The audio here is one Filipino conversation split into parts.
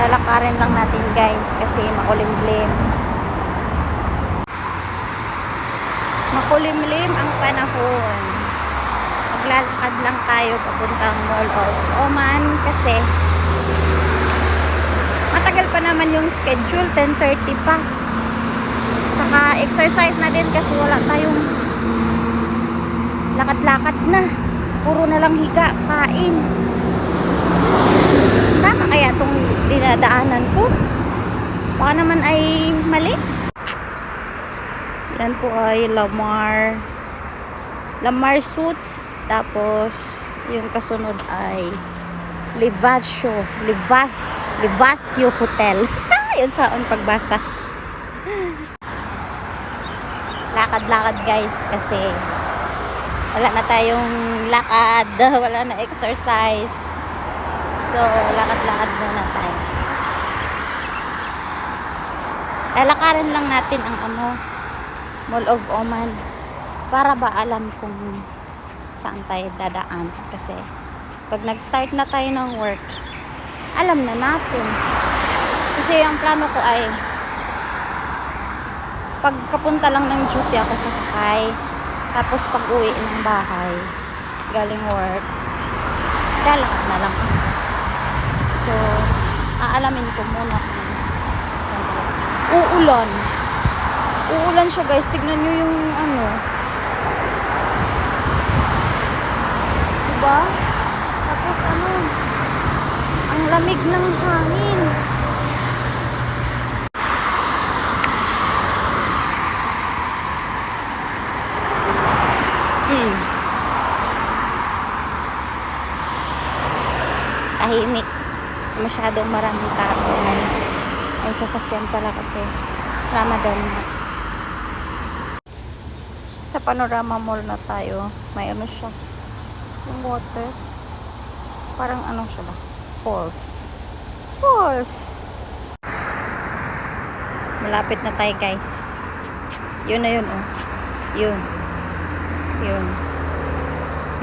lalakarin lang natin guys kasi makulimlim. Makulimlim ang panahon. Maglalakad lang tayo papuntang Mall of Oman kasi matagal pa naman yung schedule, 10:30 pa. Tsaka exercise na din kasi wala tayong lakad-lakad na. Puro na lang higa, kain. Tama kaya itong dinadaanan ko? Baka naman ay mali. Yan po ay Lamar Suits. Tapos yung kasunod ay Livatio Hotel. Yun saan pagbasa. Lakad-lakad guys kasi wala na tayong lakad, wala na exercise. So, lakad-lakad muna tayo. Lalakarin lang natin ang Mall of Oman para ba alam kung saan tayo dadaan. Kasi pag nag-start na tayo ng work, alam na natin. Kasi ang plano ko ay pagkapunta lang ng duty ako sasakay. Tapos pag uwi ng bahay, galing work, lalakad na lang ako. So, aalamin ko muna kung saan talaga. Uulan siya guys. Tignan nyo yung diba? Tapos ang lamig ng hangin. Tahimik. Masyadong maraming tao. Ay sasakyan pala kasi Ramadan na. Sa Panorama Mall na tayo. May siya. Yung water. Parang siya ba? Falls. Malapit na tayo guys. Yun na yun Yun.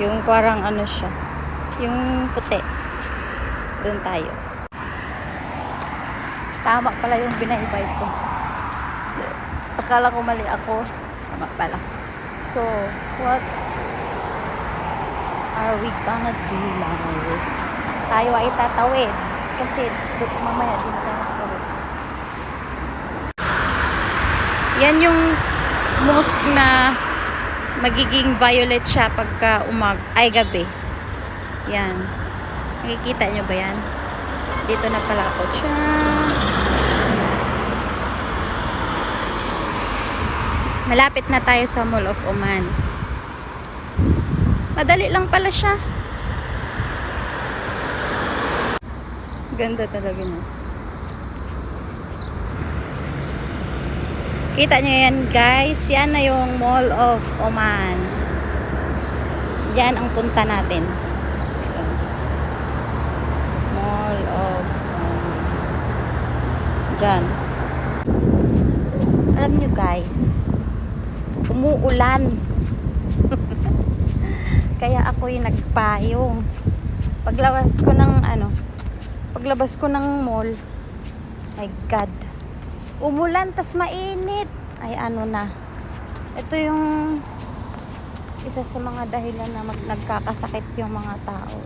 Yung parang siya. Yung puti. Doon tayo. Tama pala yung binaybay ko. Akala ko mali ako. Tama pala. So, what are we gonna do now? Tayo ay tatawid. Kasi mamaya din tayo tatawid. Yan yung mosque na magiging violet siya pagka gabi. Yan. Nakikita nyo ba yan? Dito na pala ako. Malapit na tayo sa Mall of Oman. Madali lang pala siya. Ganda talaga niya. Kita nyo yan guys. Yan na yung Mall of Oman. Yan ang punta natin. Mall of Oman. Diyan. Alam nyo guys, umuulan. Kaya ako'y nagpayong. Paglabas ko ng mall, my God, umulan tas mainit. Ay na. Ito yung isa sa mga dahilan na nagkakasakit yung mga tao.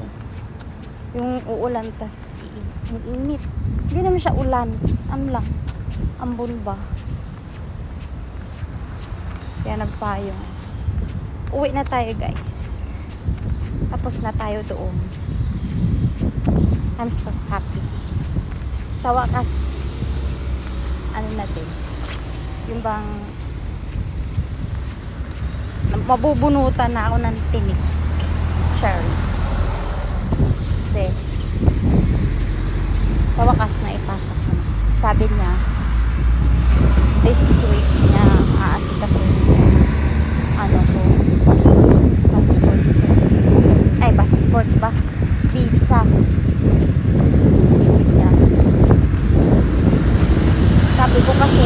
Yung uulan tas init. Hindi naman siya ulan. Lang? Ambon ba? Kaya nagpayong. Uwi na tayo guys. Tapos na tayo doon. I'm so happy. Sa wakas, natin. Yung bang mabubunutan na ako ng tinik. Cherry. Kasi sa wakas na ipasok ko na. Sabi niya, this week niya aasikaso ko passport. Ay, passport ba? Visa. This week niya. Sabi ko kasi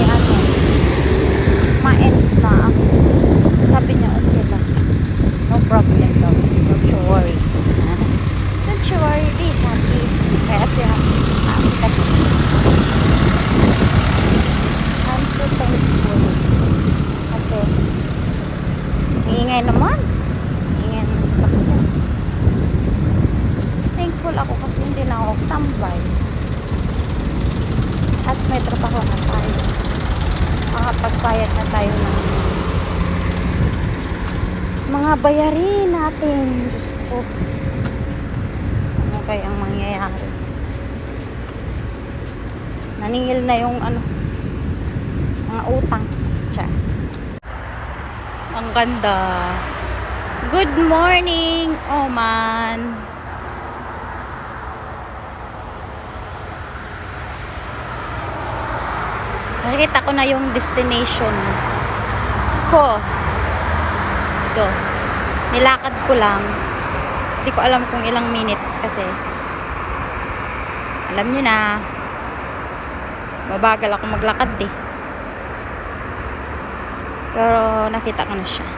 ma-end na ako. Sabi niya, okay lang. No problem daw. Don't you worry. Don't you worry. Be happy. Kaya siya aasikaso. thankful ako kasi hindi na ako tambay. At may trabaho na tayo. Makapagbayad na tayo ng mga bayarin natin. Diyos ko. Ano kayang mangyayari? Naningil na yung mga utang. Tiyan. Ang ganda. Good morning, Oman. Nakikita ko na yung destination ko. Ito. Nilakad ko lang. Hindi ko alam kung ilang minutes kasi alam nyo na mabagal ako maglakad eh. Pero nakita ko na siya.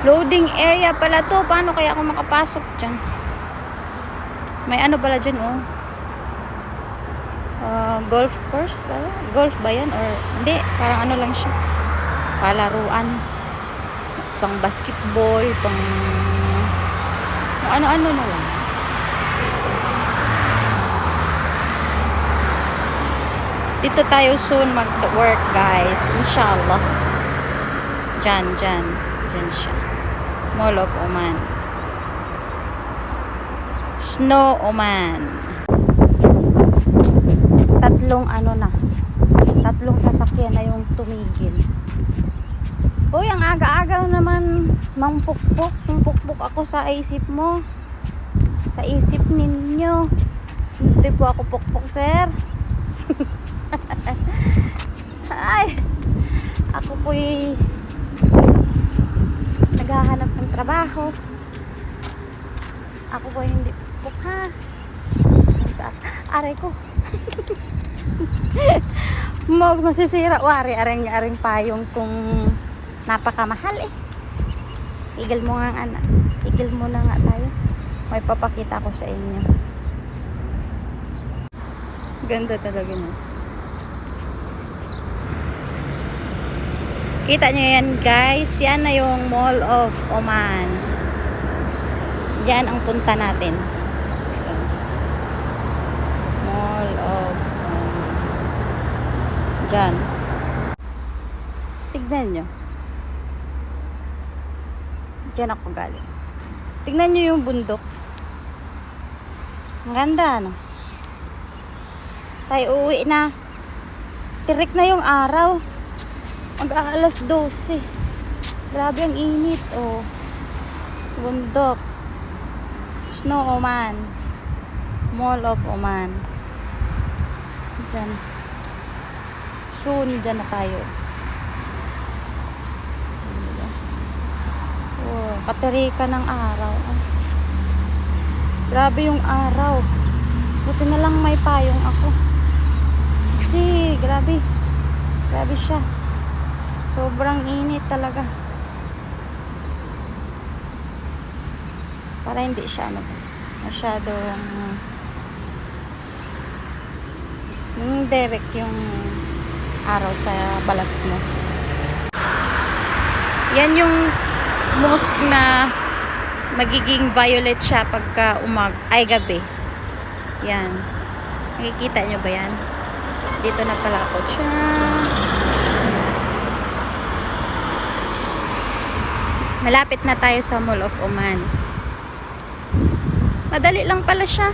Loading area pala to. Paano kaya ako makapasok dyan? May ano pala dyan oh. Golf course ba? Golf ba yan? Or hindi, parang ano lang siya. Palaruan. Pang basketball, pang ano-ano na lang. Dito tayo soon mag-work guys. Inshallah. Dyan siya. Mall of Oman. Snow Oman. Tatlong sasakyan na yung tumigil. Uy, ang aga-aga naman mangpukpok. Pukpok ako sa isip mo. Sa isip ninyo. Hindi po ako pukpok, sir. Ay, ako po'y naghahanap ng trabaho. Ako po'y hindi pukpok, ha. Aray ko. Masisira wari aring payong kung napakamahal eh. Igil mo nga anak. Igil mo na nga tayo. May papakita ko sa inyo. Ganda talaga no. Kita nyo yan guys. Yan na yung Mall of Oman. Yan ang punta natin. Mall of Oman. Diyan. Tignan nyo. Diyan ako galing. Tignan nyo yung bundok. Ang ganda, no? Tayo uwi na. Tirik na yung araw. Mag-aalas 12. Grabe ang init, oh. Bundok. Snow Oman. Mall of Oman. Diyan. Soon, dyan na tayo. Oh, katirika ng araw. Oh. Grabe yung araw. Buti na lang may payong ako. Kasi, grabe. Grabe siya. Sobrang init talaga. Para hindi siya masyadong direct yung araw sa balat mo. Yan yung mosque na magiging violet siya pagka gabi. Yan. Nakikita nyo ba yan? Dito na pala ako. Malapit na tayo sa Mall of Oman. Madali lang pala siya.